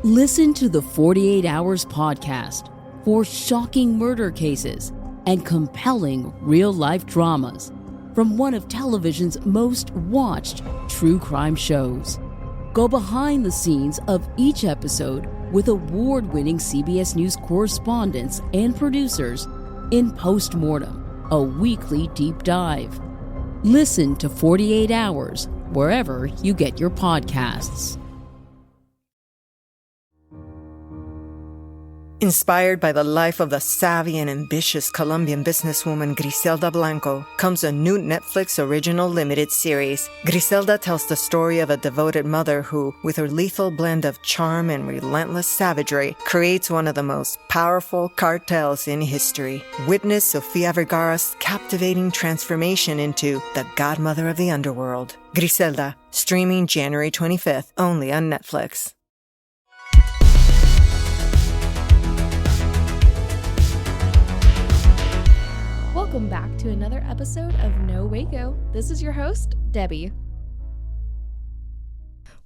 Listen to the 48 Hours podcast for shocking murder cases and compelling real-life dramas from one of television's most watched true crime shows. Go behind the scenes of each episode with award-winning CBS News correspondents and producers in Postmortem, a weekly deep dive. Listen to 48 Hours wherever you get your podcasts. Inspired by the life of the savvy and ambitious Colombian businesswoman Griselda Blanco comes a new Netflix original limited series. Griselda tells the story of a devoted mother who, with her lethal blend of charm and relentless savagery, creates one of the most powerful cartels in history. Witness Sofia Vergara's captivating transformation into the godmother of the underworld. Griselda, streaming January 25th, only on Netflix. Welcome back to another episode of No Waco. This is your host, Debbie.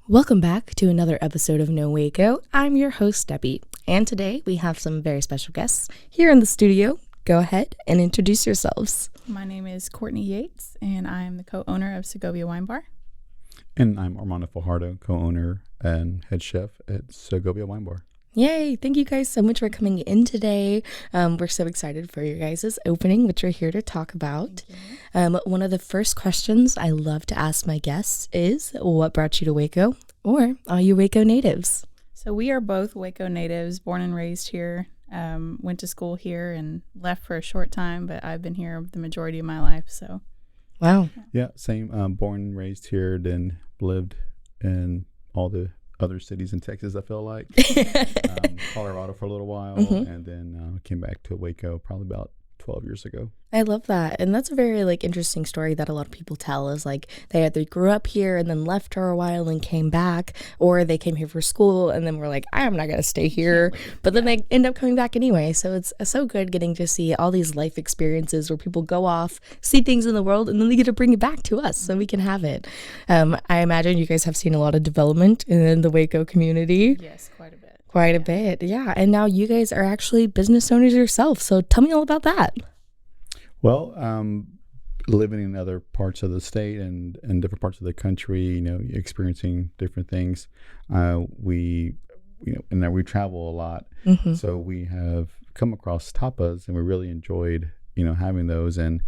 Welcome back to another episode of No Waco. I'm your host, Debbie, and today we have some very special guests here in the studio. Go ahead and introduce yourselves. My name is Courtney Yates, and I am the co-owner of Segovia Wine Bar. And I'm Armando Fajardo, co-owner and head chef at Segovia Wine Bar. Yay! Thank you guys so much for coming in today. We're so excited for your guys' opening, which we're here to talk about. One of the first questions I love to ask my guests is, what brought you to Waco? Or are you Waco natives? So we are both Waco natives, born and raised here. Went to school here and left for a short time, but I've been here the majority of my life. So, wow. Yeah, same. Born and raised here, then lived in all the other cities in Texas, I feel like. Colorado for a little while, and then came back to Waco probably about 12 years ago. I love that. And that's a very interesting story that a lot of people tell is they either grew up here and then left for a while and came back, or they came here for school and then were like, I'm not going to stay here. But then they end up coming back anyway. So it's so good getting to see all these life experiences where people go off, see things in the world, and then they get to bring it back to us so we can have it. I imagine you guys have seen a lot of development in the Waco community. yes, quite a bit. Quite a bit, yeah. And now you guys are actually business owners yourself. So tell me all about that. Well, living in other parts of the state and different parts of the country, experiencing different things. We travel a lot. So we have come across tapas, and we really enjoyed, having those. And,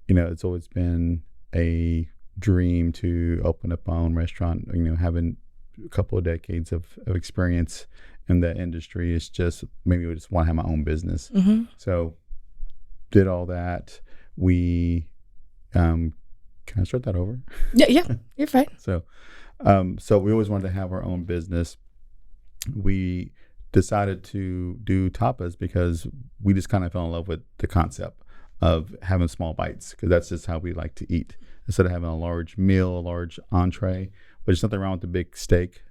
it's always been a dream to open up my own restaurant, having a couple of decades of experience in that industry. It's just, maybe we just want to have my own business. So did all that. We can I start that over? Yeah, you're fine. So we always wanted to have our own business. We decided to do tapas because we just kind of fell in love with the concept of having small bites, because that's just how we like to eat. Instead of having a large meal, a large entree, but there's nothing wrong with the big steak,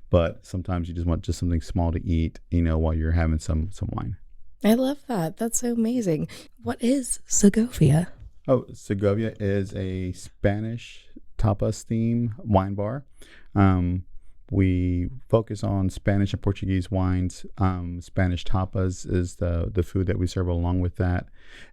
but sometimes you just want something small to eat, while you're having some wine. I love that. That's so amazing. What is Segovia? Oh, Segovia is a Spanish tapas theme wine bar. We focus on Spanish and Portuguese wines. Spanish tapas is the food that we serve along with that.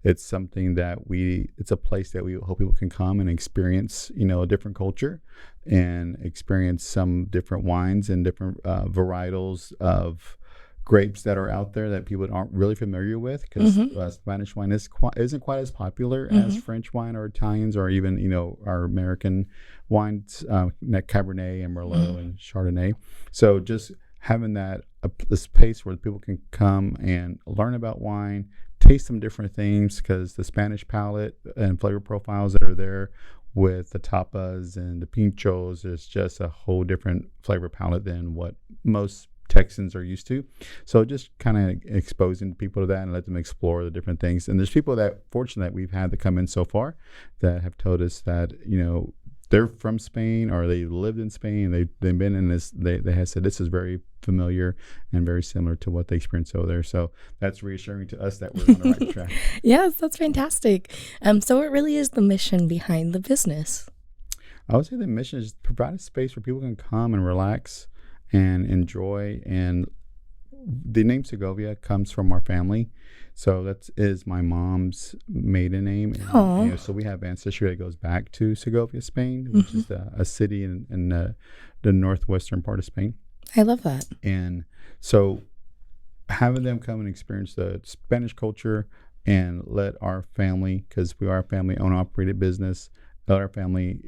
It's something that it's a place that we hope people can come and experience, a different culture and experience some different wines and different varietals of grapes that are out there that people aren't really familiar with, because Spanish wine isn't quite as popular as French wine or Italians or even our American wines, Cabernet and Merlot and Chardonnay. So just having this space where people can come and learn about wine, taste some different things, because the Spanish palate and flavor profiles that are there with the tapas and the pinchos is just a whole different flavor palette than what most Texans are used to. So just kind of exposing people to that and let them explore the different things. And there's people that, fortunate that we've had that come in so far, that have told us that, they're from Spain or they lived in Spain. They've been in this, they have said this is very familiar and very similar to what they experienced over there. So that's reassuring to us that we're on the right track. Yes, that's fantastic. So what really is the mission behind the business? I would say the mission is to provide a space where people can come and relax and enjoy. And the name Segovia comes from our family. So that is my mom's maiden name. And, so we have ancestry that goes back to Segovia, Spain, which is a city in the northwestern part of Spain. I love that. And so having them come and experience the Spanish culture and let our family, because we are a family-owned, operated business, let our family,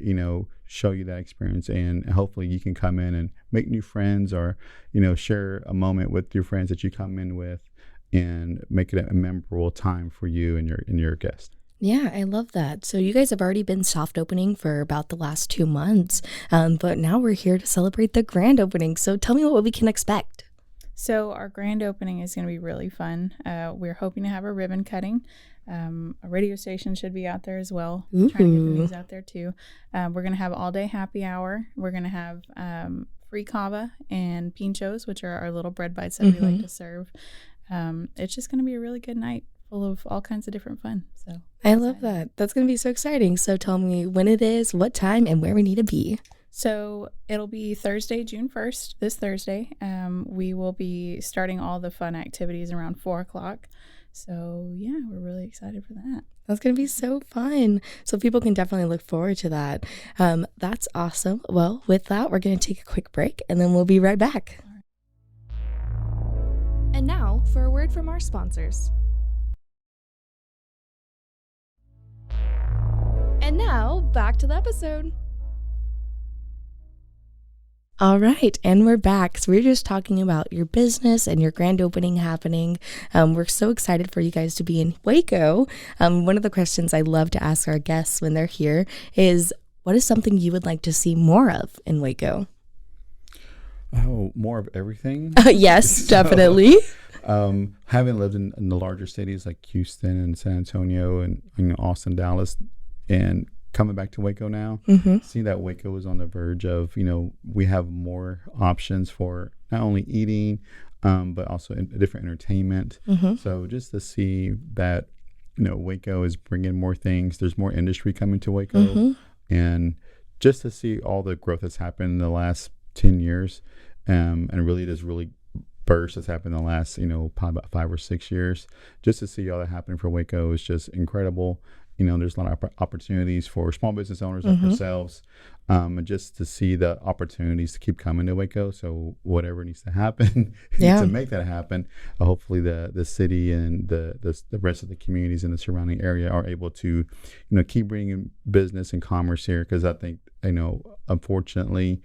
show you that experience, and hopefully you can come in and make new friends, or, share a moment with your friends that you come in with, and make it a memorable time for you and your guest. Yeah, I love that. So you guys have already been soft opening for about the last 2 months, but now we're here to celebrate the grand opening. So tell me what we can expect. So our grand opening is going to be really fun. We're hoping to have a ribbon cutting. A radio station should be out there as well. Trying to get the news out there too. We're going to have all day happy hour. We're going to have free cava and pinchos, which are our little bread bites that we like to serve. It's just going to be a really good night full of all kinds of different fun. So I love that. That's going to be so exciting. So tell me when it is, what time, and where we need to be. So it'll be Thursday, June 1st, this Thursday. We will be starting all the fun activities around 4 o'clock. So yeah, we're really excited for that. That's going to be so fun. So people can definitely look forward to that. That's awesome. Well, with that, we're going to take a quick break and then we'll be right back. And now for a word from our sponsors. And now back to the episode. All right, and we're back. So we're just talking about your business and your grand opening happening. We're so excited for you guys to be in Waco. One of the questions I love to ask our guests when they're here is, what is something you would like to see more of in Waco? Oh, more of everything? Yes, definitely. Having lived in the larger cities like Houston and San Antonio and Austin, Dallas, and coming back to Waco now, seeing that Waco is on the verge of, we have more options for not only eating, but also different entertainment. So just to see that, Waco is bringing more things. There's more industry coming to Waco. And just to see all the growth that's happened in the last 10 years, and really this really burst that's happened in the last, probably about 5 or 6 years, just to see all that happening for Waco is just incredible. There's a lot of opportunities for small business owners like ourselves, and just to see the opportunities to keep coming to Waco. So whatever needs to happen to make that happen, hopefully the city and the rest of the communities in the surrounding area are able to, keep bringing business and commerce here. Because I think, unfortunately,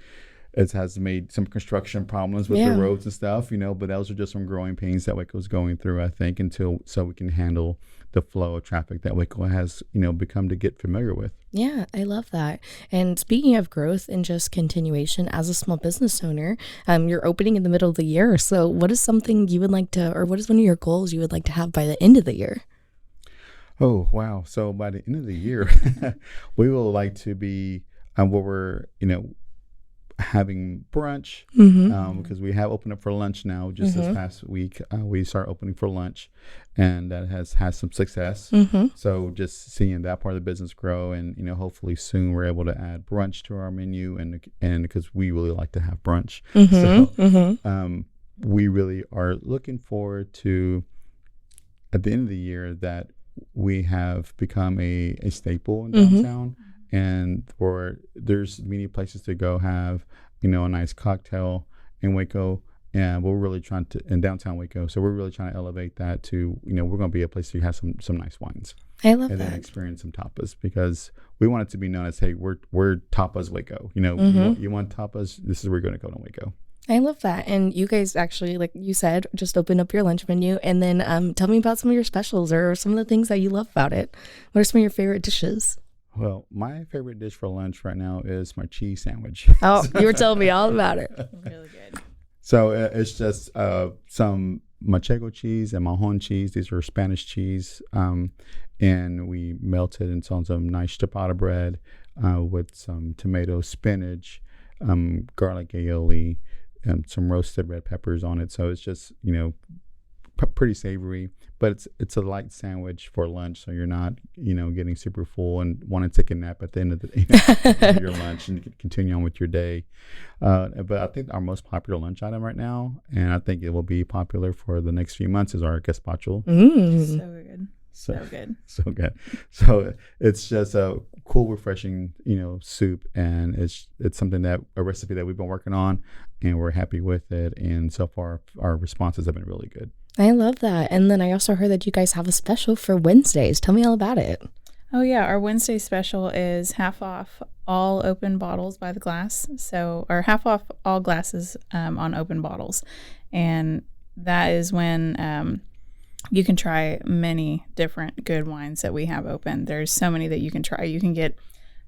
it has made some construction problems with the roads and stuff, but those are just some growing pains that Waco's going through, I think, so we can handle the flow of traffic that Waco has, become to get familiar with. Yeah, I love that. And speaking of growth and just continuation, as a small business owner, you're opening in the middle of the year. So what is something you would like to, or what is one of your goals you would like to have by the end of the year? Oh, wow. So by the end of the year, we will like to be where we're, having brunch, because we have opened up for lunch now. Just this past week, we started opening for lunch, and that has had some success. So just seeing that part of the business grow, and hopefully soon we're able to add brunch to our menu, and because we really like to have brunch, so we really are looking forward to, at the end of the year, that we have become a staple in downtown. And there's many places to go have, a nice cocktail in Waco. And we're really trying to, in downtown Waco. So we're really trying to elevate that to, we're going to be a place to have some nice wines. I love that. And then experience some tapas, because we want it to be known as, hey, we're tapas Waco. You want tapas, this is where you're going to go to Waco. I love that. And you guys actually, like you said, just opened up your lunch menu. And then tell me about some of your specials or some of the things that you love about it. What are some of your favorite dishes? Well, my favorite dish for lunch right now is my cheese sandwich. Oh, you were telling me all about it. Really good. So it's just some manchego cheese and mahon cheese. These are Spanish cheese. And we melted into some nice ciabatta bread with some tomato, spinach, garlic aioli, and some roasted red peppers on it. So it's just, pretty savory, but it's a light sandwich for lunch, so you're not getting super full and want to take a nap at the end of of your lunch and continue on with your day. But I think our most popular lunch item right now, and I think it will be popular for the next few months, is our gazpacho. So good. So good. So good. So it's just a cool, refreshing, soup, and it's something a recipe that we've been working on, and we're happy with it. And so far, our responses have been really good. I love that. And then I also heard that you guys have a special for Wednesdays. Tell me all about it. Oh yeah, our Wednesday special is half off all open bottles by the glass. So, or half off all glasses on open bottles, and that is when you can try many different good wines that we have open. There's so many that you can try. You can get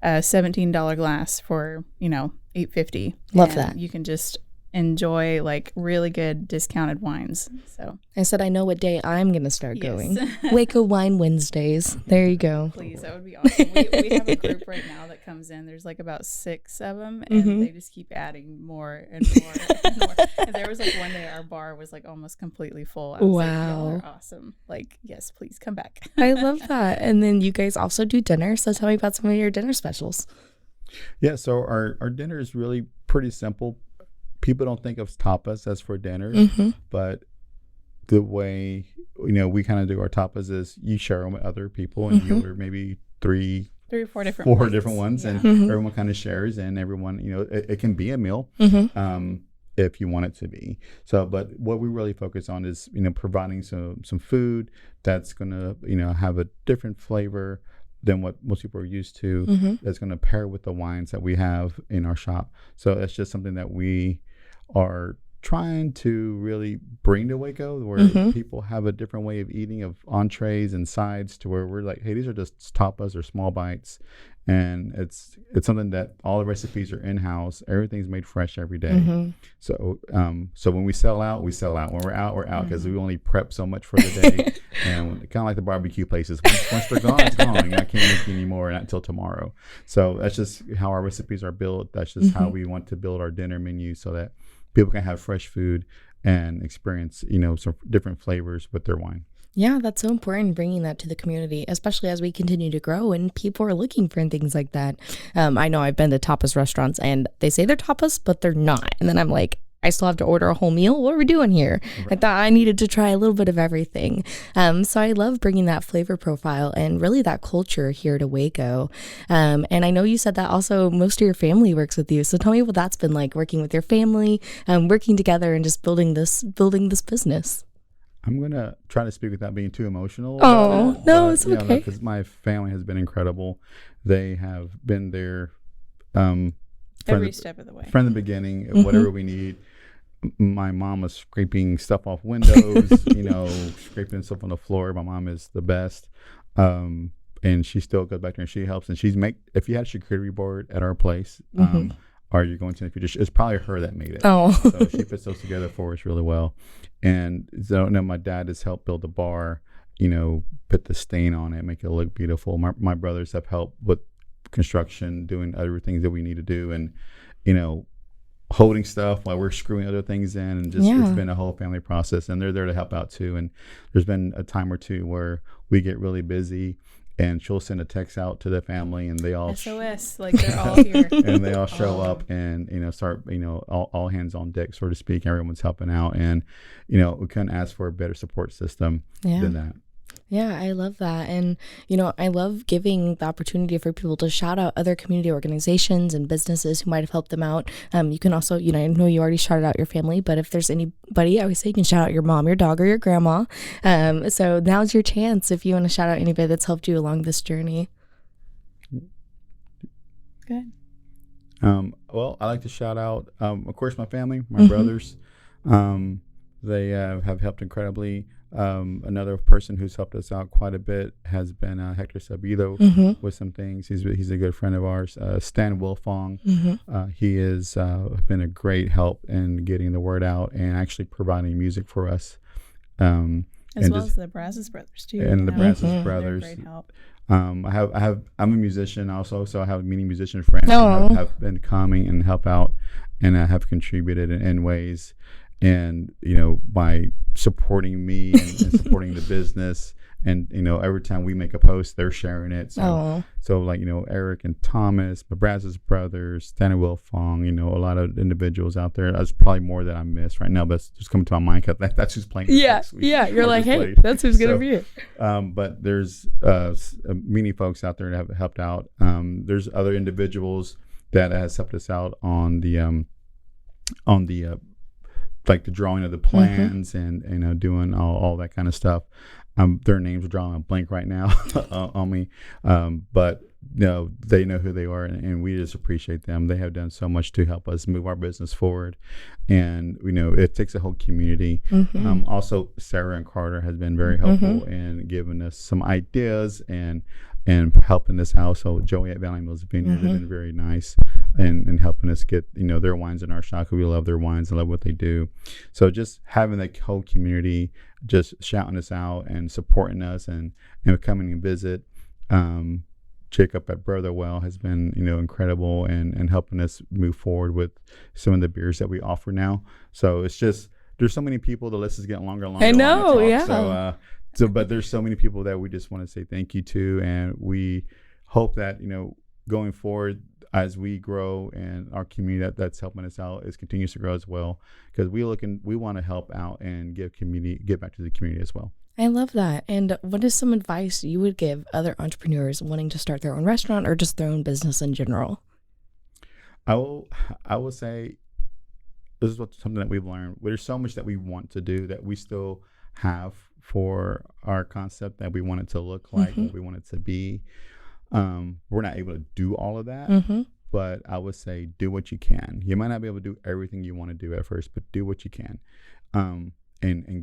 a $17 glass for $8.50. Love that. You can just enjoy like really good discounted wines. So I said I know what day I'm gonna start Yes. going. Waco Wine Wednesdays. There you go. Please, that would be awesome. We have a group right now that comes in. There's like about 6 of them, and they just keep adding more and more and more. And there was like one day our bar was like almost completely full. I was like, y'all are awesome. Like, yes, please come back. I love that. And then you guys also do dinner. So tell me about some of your dinner specials. Yeah, so our dinner is really pretty simple. People don't think of tapas as for dinner, but the way we kind of do our tapas is you share them with other people, and you order maybe three or four different ones, and everyone kind of shares, and everyone it can be a meal if you want it to be. So, but what we really focus on is providing some food that's gonna have a different flavor than what most people are used to. That's going to pair with the wines that we have in our shop. So that's just something that we are trying to really bring to Waco, where people have a different way of eating, of entrees and sides, to where we're like, hey, these are just tapas or small bites, and it's something that all the recipes are in-house. Everything's made fresh every day. So when we sell out, we sell out. When we're out, because we only prep so much for the day. And kind of like the barbecue places, once they're gone, it's gone. I can't make any more, not until tomorrow. So that's just how our recipes are built. That's just how we want to build our dinner menu, so that people can have fresh food and experience some different flavors with their wine. Yeah, that's so important, bringing that to the community, especially as we continue to grow and people are looking for things like that. I know I've been to tapas restaurants and they say they're tapas, but they're not. And then I'm like, I still have to order a whole meal. What are we doing here? Right. I thought I needed to try a little bit of everything. So I love bringing that flavor profile and really that culture here to Waco. And I know you said that also most of your family works with you. So tell me what that's been like, working with your family, working together and just building this business. I'm going to try to speak without being too emotional. Oh, no, it's okay. Because my family has been incredible. They have been there every step of the way. From the beginning, whatever we need. My mom was scraping stuff off windows, scraping stuff on the floor. My mom is the best. And she still goes back there and she helps. And if you had a charcuterie board at our place, are you going to in the future? It's probably her that made it. Oh. So she puts those together for us really well. And so now my dad has helped build the bar, put the stain on it, make it look beautiful. My brothers have helped with construction, doing other things that we need to do, and, holding stuff while we're screwing other things in. And just it's been a whole family process, and they're there to help out too. And there's been a time or two where we get really busy, and she'll send a text out to the family, and they all SOS, like they're all here, and they all show up, and start all hands on deck, so to speak. Everyone's helping out, and we couldn't ask for a better support system than that. Yeah, I love that. And, I love giving the opportunity for people to shout out other community organizations and businesses who might have helped them out. You can also, I know you already shouted out your family, but if there's anybody, I always say you can shout out your mom, your dog, or your grandma. So now's your chance if you want to shout out anybody that's helped you along this journey. Good. Well, I like to shout out, of course, my family, my brothers. They have helped incredibly. Another person who's helped us out quite a bit has been Hector Sabido with some things. He's a good friend of ours. Stan Wilfong, he has been a great help in getting the word out and actually providing music for us. As well as the Brazos brothers too. And the Brazos brothers. Great help. I'm a musician also, so I have many musician friends who have been coming and help out, and have contributed in ways. and by supporting me and supporting the business. And every time we make a post, they're sharing it. So like Eric and Thomas, Brazos brothers, Danny Wilfong, a lot of individuals out there. That's probably more that I miss right now, but it's just coming to my mind because that's who's playing. Next week. You're like, hey, that's who's gonna be it. But there's many folks out there that have helped out. There's other individuals that has helped us out on the like the drawing of the plans and doing all that kind of stuff. Their names are drawing a blank right now on me, but they know who they are, and we just appreciate them. They have done so much to help us move our business forward, and it takes a whole community. Also, Sarah and Carter has been very helpful in giving us some ideas and helping us out. So Joey at Valley Mills Vineyard has been very nice and helping us get their wines in our shop. We love their wines and love what they do. So just having the whole community just shouting us out and supporting us and coming and visit. Jacob at Brother Well has been incredible and helping us move forward with some of the beers that we offer now. So it's just there's so many people. The list is getting longer and longer. I know, yeah. So, but there's so many people that we just want to say thank you to, and we hope that going forward as we grow and our community that's helping us out continues to grow as well, because we want to help out and give back to the community as well. I love that. And what is some advice you would give other entrepreneurs wanting to start their own restaurant or just their own business in general? I will say this is something that we've learned. There's so much that we want to do that we still have for our concept that we want it to look like, what we want it to be. We're not able to do all of that, but I would say do what you can. You might not be able to do everything you want to do at first, but do what you can, and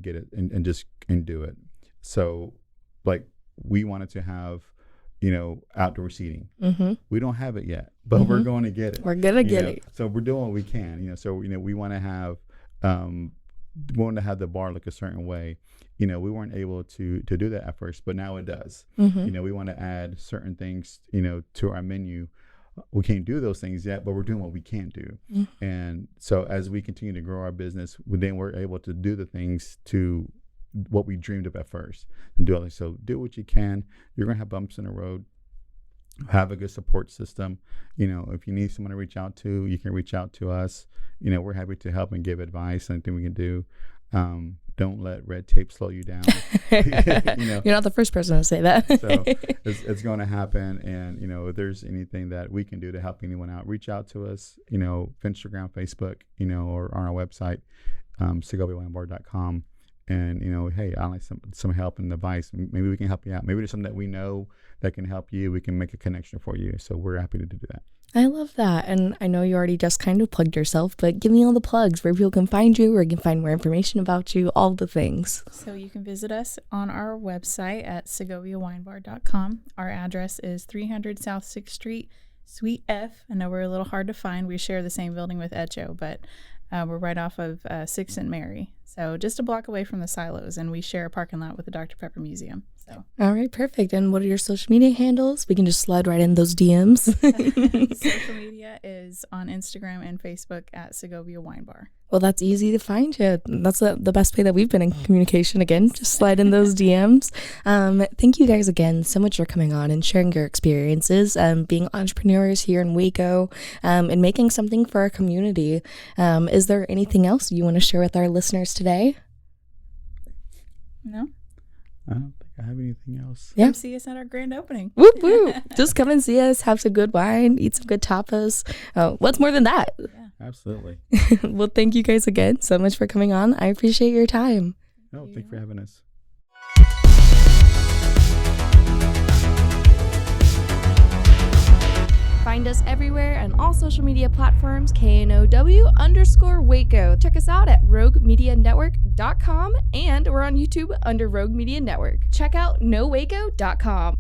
get it and do it. So like we wanted to have outdoor seating. We don't have it yet, but we're going to get it. We're gonna get it. So we're doing what we can. So we want to have the bar look a certain way. We weren't able to do that at first, but now it does. We want to add certain things to our menu. We can't do those things yet, but we're doing what we can do. And so as we continue to grow our business, we're able to do the things to what we dreamed of at first and do all this. So do what you can. You're gonna have bumps in the road. Have a good support system. If you need someone to reach out to, you can reach out to us. We're happy to help and give advice. Anything we can do. Don't let red tape slow you down. You're not the first person to say that. So it's going to happen. And, if there's anything that we can do to help anyone out, reach out to us, Instagram, Facebook, or on our website, SegoviaWineBar.com. And, hey, I like some help and advice. Maybe we can help you out. Maybe there's something that we know that can help you. We can make a connection for you. So we're happy to do that. I love that. And I know you already just kind of plugged yourself, but give me all the plugs where people can find you, where you can find more information about you, all the things. So you can visit us on our website at SegoviaWineBar.com. Our address is 300 South 6th Street, Suite F. I know we're a little hard to find. We share the same building with Echo, but we're right off of 6th and Mary. So just a block away from the silos, and we share a parking lot with the Dr. Pepper Museum. So. All right, perfect. And what are your social media handles? We can just slide right in those DMs. Social media is on Instagram and Facebook at Segovia Wine Bar. Well, that's easy to find you. That's the best way that we've been in communication. Again, just slide in those DMs. Thank you guys again so much for coming on and sharing your experiences, being entrepreneurs here in Waco, and making something for our community. Is there anything else you want to share with our listeners today? No. I don't think I have anything else. Yeah. Come see us at our grand opening. Whoop, whoop. Just come and see us, have some good wine, eat some good tapas. What's more than that? Yeah. Absolutely. Well, thank you guys again so much for coming on. I appreciate your time. No, thank you for having us. Find us everywhere on all social media platforms, KNOW_Waco. Check us out at roguemedianetwork.com, and we're on YouTube under Rogue Media Network. Check out nowaco.com.